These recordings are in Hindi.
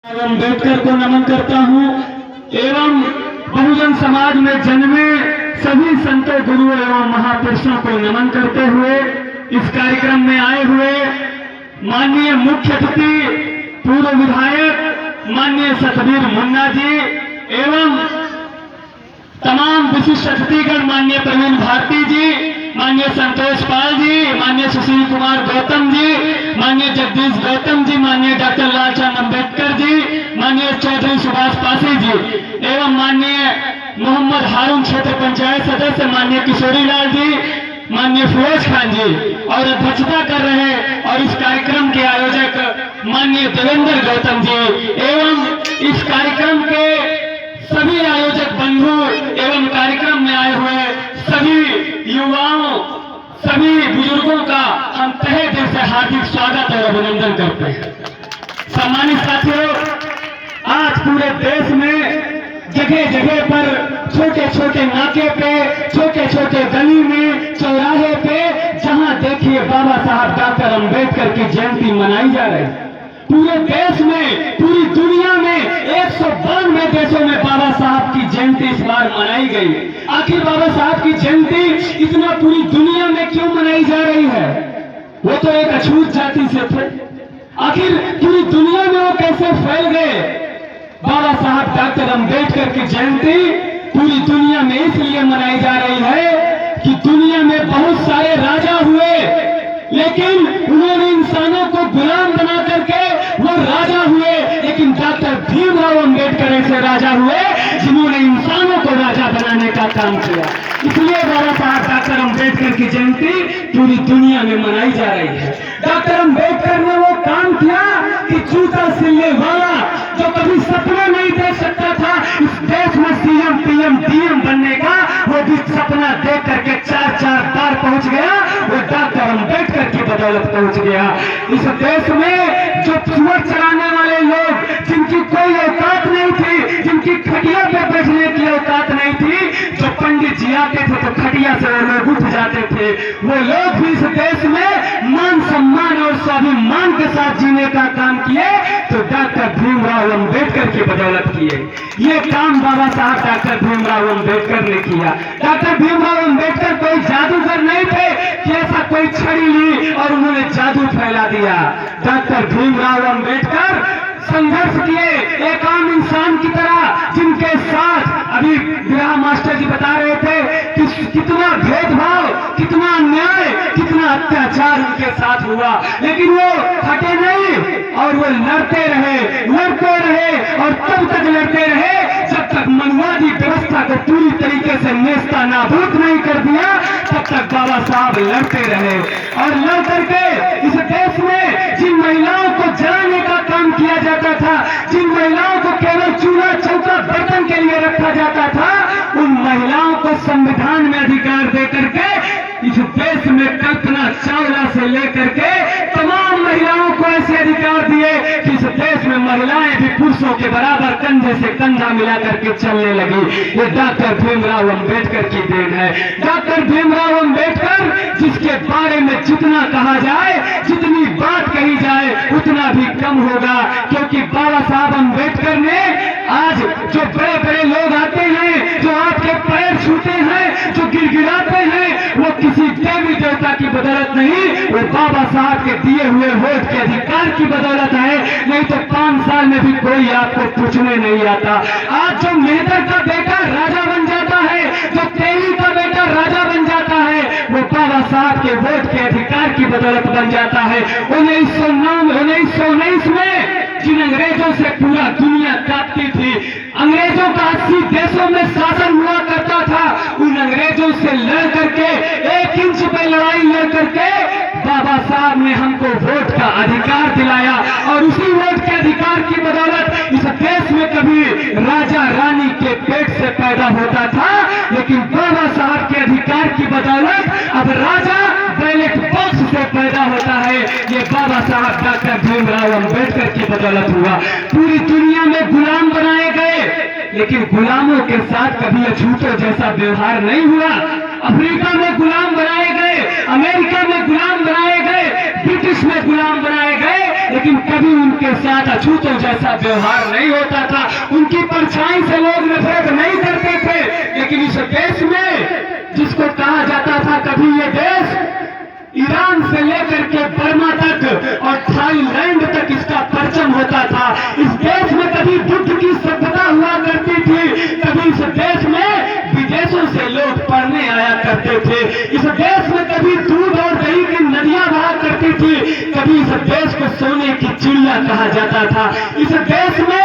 अम्बेडकर को नमन करता हूँ एवं बहुजन समाज में जन्मे सभी संतों गुरुओं एवं महापुरुषों को नमन करते हुए इस कार्यक्रम में आए हुए माननीय मुख्य अतिथि पूर्व विधायक माननीय सतबीर मुन्ना जी एवं तमाम विशिष्ट अतिथिगण माननीय प्रवीण भारती जी, माननीय संतोष पाल जी, माननीय सुशील कुमार गौतम जी, माननीय जगदीश गौतम जी, माननीय डॉक्टर लालचंद अम्बेडकर जी, माननीय चौधरी सुभाष पासी जी एवं माननीय मोहम्मद हारून क्षेत्र पंचायत सदस्य माननीय किशोरी लाल जी, माननीय फिरोज खान जी और अध्यक्षता कर रहे और इस कार्यक्रम के आयोजक माननीय देवेंद्र गौतम जी एवं इस कार्यक्रम के सभी आयोजक बंधु एवं कार्यक्रम में आए हुए सभी युवाओं सभी बुजुर्गों का हम तहे दिल से हार्दिक स्वागत और अभिनंदन करते हैं। सम्मानित साथियों, आज पूरे देश में जगह जगह पर छोटे छोटे नाके पे, छोटे छोटे गली में, चौराहे पे जहां देखिए बाबा साहब डॉक्टर अम्बेडकर की जयंती मनाई जा रही है। पूरे देश में, पूरी दुनिया में 192 देशों में बाबा साहब की जयंती इस बार मनाई गई। आखिर बाबा साहब की जयंती इतना पूरी दुनिया में क्यों मनाई जा रही है? वो तो एक अछूत जाति से थे, आखिर पूरी दुनिया में वो कैसे फैल गए? बाबा साहब डॉक्टर अम्बेडकर की जयंती पूरी दुनिया में इसलिए मनाई जा रही है कि दुनिया में बहुत सारे राजा हुए, लेकिन उन्होंने इंसानों को गुलाम बना करके वो राजा हुए, लेकिन डॉक्टर भीमराव अम्बेडकर ऐसे राजा हुए जिन्होंने इंसानों को राजा बनाने का काम किया। इसलिए बाबा साहब डॉक्टर अम्बेडकर की जयंती पूरी दुनिया में मनाई जा रही है। डॉक्टर अम्बेडकर ने वो काम किया कि जूता सिलने वाला जो कभी सपना नहीं देख सकता था इस देश में सीएम पीएम डीएम बनने का, वो भी सपना देख करके 4-4 बार पहुंच गया। वो डॉक्टर अम्बेडकर की बदौलत पहुंच गया। इस देश में जो सुअर चराने वाले लोग, जिनकी कोई औकात नहीं थी, जिनकी खटिया पे बैठने की औकात नहीं थी, जो पंडित जी आते थे तो खटिया से वो लोग उठ जाते थे, वो लोग भी इस देश में मान सम्मान और स्वाभिमान के साथ जीने का काम किए तो डॉक्टर भीमराव अम्बेडकर की बदौलत किए। ये काम बाबा साहब डॉक्टर भीमराव अम्बेडकर ने किया। डॉक्टर भीमराव अम्बेडकर कोई जादूगर नहीं थे कि ऐसा कोई छड़ी ली और उन्होंने जादू फैला दिया। डॉक्टर भीमराव अम्बेडकर संघर्ष किए एक आम इंसान की तरह, जिनके साथ अभी विराह मास्टर जी बता रहे थे कि कितना भेदभाव, कितना अन्याय, कितना अत्याचार उनके साथ हुआ, लेकिन वो हटे नहीं और वो लड़ते रहे और तब तक लड़ते रहे जब तक मनवादी व्यवस्था को पूरी तरीके से नेस्ता नाबूद नहीं कर दिया, तब तक बाबा साहब लड़ते रहे। और लड़ करके इस देश में जिन महिलाओं को जलाने का काम किया जाता था, जिन महिलाओं को केवल चूल्हा चौका बर्तन के लिए रखा जाता था, उन महिलाओं को संविधान में अधिकार दे करके इस देश में कल्पना चावला से लेकर के तमाम महिलाओं को ऐसे अधिकार दिए कि इस देश में महिलाएं भी पुरुषों के बराबर कंधे से कंधा मिला करके चलने लगी। ये डॉक्टर भीमराव अम्बेडकर की देन है। डॉक्टर भीमराव अम्बेडकर जिसके बारे में जितना कहा जाए, जितनी बात कही जाए उतना भी कम होगा, क्योंकि बाबा साहब अम्बेडकर ने आज जो बड़े बड़े लोग आते हैं, जो आपके पैर छूते हैं, जो गिड़गिड़ाते हैं, वो किसी देवी देवता की बदौलत नहीं, वो बाबा साहब के दिए हुए वोट के अधिकार की बदौलत है। नहीं तो 5 साल में भी कोई आपको पूछने नहीं आता। आज जो मेहतर का बेटा राजा बन जाता है, जो तेली का बेटा राजा बन जाता है, वो बाबा साहब के वोट के अधिकार की बदौलत बन जाता है। 1919 में जिन अंग्रेजों से पूरा दुनिया कांपती थी, अंग्रेजों का 80 देशों में शासन हुआ करता था, उन अंग्रेजों से लड़ करके 1 इंच पे लड़ाई लड़ करके बाबा साहब ने हमको वोट का अधिकार दिलाया। और उसी वोट के अधिकार की बदौलत इस देश में कभी राजा रानी के पेट से पैदा होता था, लेकिन बाबा साहब के अधिकार की बदौलत अब राजा बैलेट बॉक्स से पैदा होता है। ये बाबा साहब डॉक्टर भीमराव अम्बेडकर की बदौलत हुआ। पूरी दुनिया में गुलाम बनाए गए, लेकिन गुलामों के साथ कभी अछूतों जैसा व्यवहार नहीं हुआ। अफ्रीका में गुलाम बनाए गए, अमेरिका में गुलाम बनाए गए, ब्रिटिश में गुलाम बनाए गए, लेकिन कभी उनके साथ अछूतों जैसा व्यवहार नहीं होता था। उनकी परछाई से लोग नफरत नहीं करते थे। लेकिन इस देश में जिसको कहा जाता था कभी ये देश ईरान से लेकर के बर्मा तक और थाईलैंड तक इसका परचम होता था। इस देश में कभी बुद्ध की सभ्यता हुआ करती थी, कभी इस देश में विदेशों से लोग पढ़ने आया करते थे। इस देश में कभी दूध और दही की नदियां बहा करती थी, कभी इस देश को सोने की चिड़िया कहा जाता था। इस देश में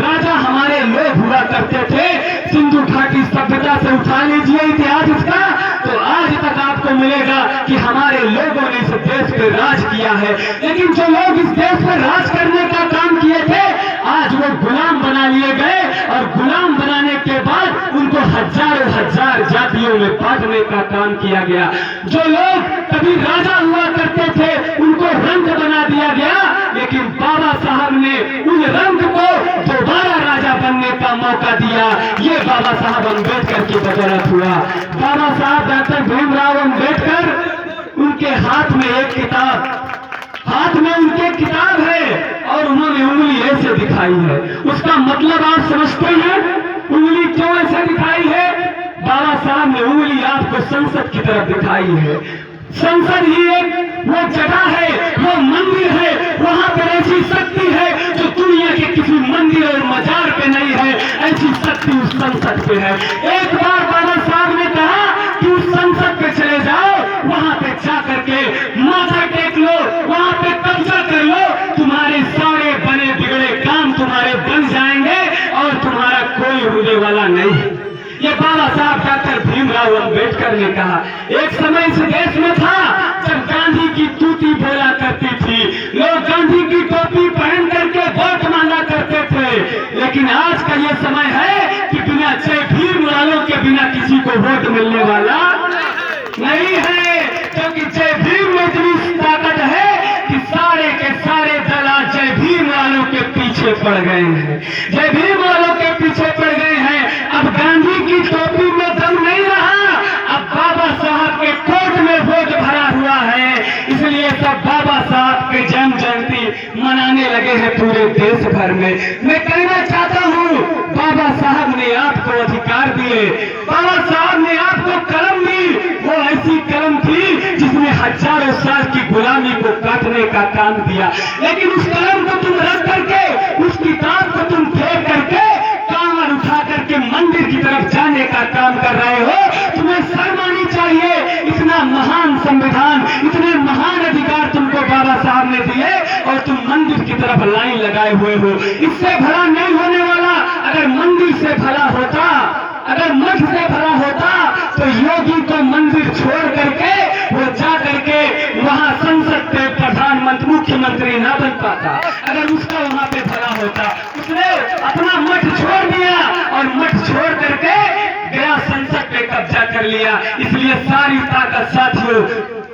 राजा हमारे लोग हुआ करते थे। सिंधु घाटी सभ्यता से उठा लीजिए इतिहास इसका, तो आज तक आपको मिलेगा कि हमारे लोगों ने इस देश पे राज किया है। लेकिन जो लोग इस देश पर राज करने का काम किए थे, आज वो गुलाम बना लिए गए और गुलाम बनाने के बाद उनको हजारों हजार जातियों में बांटने का काम किया गया। जो लोग कभी राजा हुआ करते थे उनको रंग बना दिया गया, लेकिन बाबा साहब ने उन रंग को दोबारा राजा बनने का मौका दिया। ये बाबा साहब अम्बेडकर की बदौलत हुआ। बाबा साहब डॉक्टर भीमराव अम्बेडकर, उनके हाथ में उनके किताब है और उन्होंने उंगली ऐसे दिखाई है। उसका मतलब आप समझते हैं उंगली क्यों ऐसे दिखाई है? बाबा साहब ने उंगली आपको संसद की तरफ दिखाई है। संसद ही एक वो जगह है, वो मंदिर है, वहां पर ऐसी शक्ति है जो दुनिया के किसी मंदिर और मजार पे नहीं है। ऐसी शक्ति उस संसद पे है। एक बार बाबा साहब ने कहा कि उस संसद पे चले जाओ, वहां पे जा करके माथा टेक लो, वहां पे कब्जा कर लो, तुम्हारे सारे बने बिगड़े काम तुम्हारे बन जाएंगे और तुम्हारा कोई होने वाला नहीं है। ये बाबा साहब डॉक्टर भीमराव अम्बेडकर ने कहा। एक समय इस देश में था जब गांधी की तूती बोला करती थी, लोग गांधी की टोपी पहन करके वोट मांगा करते थे। लेकिन आज का ये समय है कि बिना जय भीम वालों के बिना किसी को वोट मिलने वाला नहीं है, क्योंकि जय भीम में इतनी ताकत है कि सारे के सारे दल आज जय भीम वालों के पीछे पड़ गए हैं। जय भीम वालों के पीछे पड़ गए हैं। अब गांधी की टोपी में दम नहीं रहा, अब बाबा साहब के कोट में वोट भरा हुआ है। इसलिए सब बाबा साहब के जन्म जयंती मनाने लगे हैं पूरे देश भर में। मैं कहना चाहता हूँ, बाबा साहब ने आपको अधिकार दिए, बाबा साहब ने आपको कलम दी। वो ऐसी कलम थी जिसने हजारों साल की गुलामी को काटने का काम दिया। लेकिन उस कलम को तुम रख करके, उस किताब को तुम फेंक करके कांवर उठा करके मंदिर की तरफ जाने का काम कर रहे हो। तुम्हें शर्म आनी चाहिए। इतना महान संविधान, इतने महान अधिकार तुमको बाबा साहब ने दिए और तुम मंदिर की तरफ लाइन लगाए हुए हो। इससे भला नहीं होने वाला। अगर मंदिर से भला होता, अगर मठ से भला होता, तो योगी को मंदिर छोड़ करके वो जा करके वहां संसद पे प्रधानमंत्री मुख्यमंत्री ना बन पाता। अगर उसका वहां पे भला होता, उसने अपना मठ छोड़ दिया और मठ छोड़ करके गया संसद पे कब्जा कर लिया। इसलिए सारी ताकत साथियों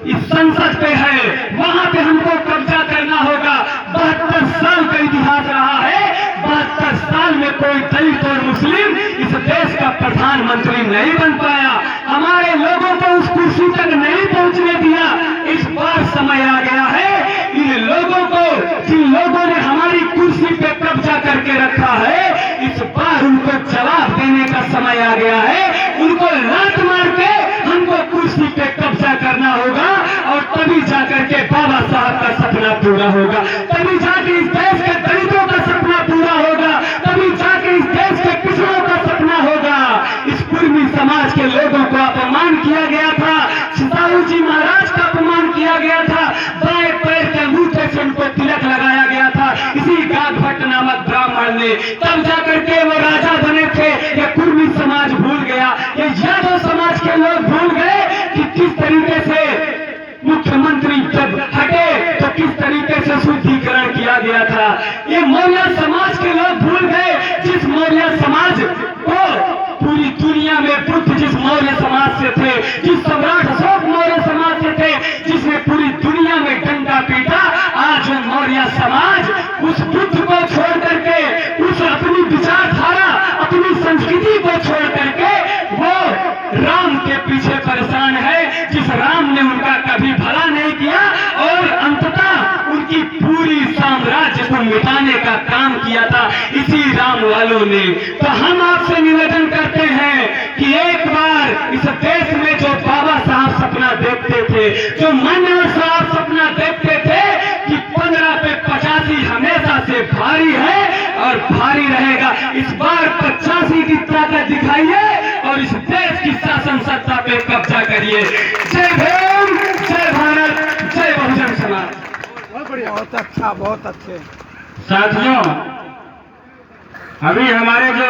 इस संसद पे है, वहां पे हमको कब्जा करना होगा। 72 साल का इतिहास रहा है, 72 साल में कोई दलित और मुस्लिम इस देश का प्रधानमंत्री नहीं बन पाया। हमारे लोगों को उस कुर्सी तक नहीं पहुंचने दिया। इस बार समय आ गया है इन लोगों को, जिन लोगों ने हमारी कुर्सी पे कब्जा करके रखा है, इस बार उनको जवाब देने का समय आ गया है। उनको लात मार के हमको कुर्सी पे कब्जा करना होगा और तभी जाकर के बाबा साहब का सपना पूरा होगा, तभी जाके इस देश के दलितों का सपना पूरा होगा, तभी जाके इस देश के पिछड़ों का सपना होगा। इस कुर्मी समाज के लोगों को अपमान किया गया था, साहू जी महाराज का अपमान किया गया था, बाएं पैर के अंगूठे से उनको तिलक लगाया गया था इसी गागभट्ट नामक ब्राह्मण ने। तब जाकर के वो राजा बने थे। ये कुर्मी समाज भूल गया, ये यादव समाज के लोग भूल गए कि किस तरीके से मुख्यमंत्री जब हटे तो किस तरीके से शुद्धिकरण किया गया था। ये मौर्य समाज के लोग भूल गए, जिस मौर्य समाज को पूरी दुनिया में बुद्ध जिस मौर्य समाज से थे, जिस सम्राट अशोक मौर्य समाज से थे, जिसने पूरी दुनिया में डंका पीटा, आज वो मौर्य समाज उस बुद्ध को छोड़ करके, उस अपनी विचारधारा, अपनी संस्कृति को छोड़ करके वो राम के पीछे परेशान है, जिस राम ने उनका कभी भला नहीं किया और अंततः मिटाने का काम किया था इसी राम वालों ने। तो हम आपसे निवेदन करते हैं कि एक बार इस देश में जो बाबा साहब सपना देखते थे, जो मनोहर साहब सपना देखते थे कि 15 पे 85 हमेशा से भारी है और भारी रहेगा, इस बार 85 की ताकत दिखाइए और इस देश की शासन सत्ता पे कब्जा करिए। जय भीम, जय भारत, जय बहुजन समाज। बहुत बढ़िया, बहुत अच्छा, बहुत अच्छे। साथियों, अभी हमारे जो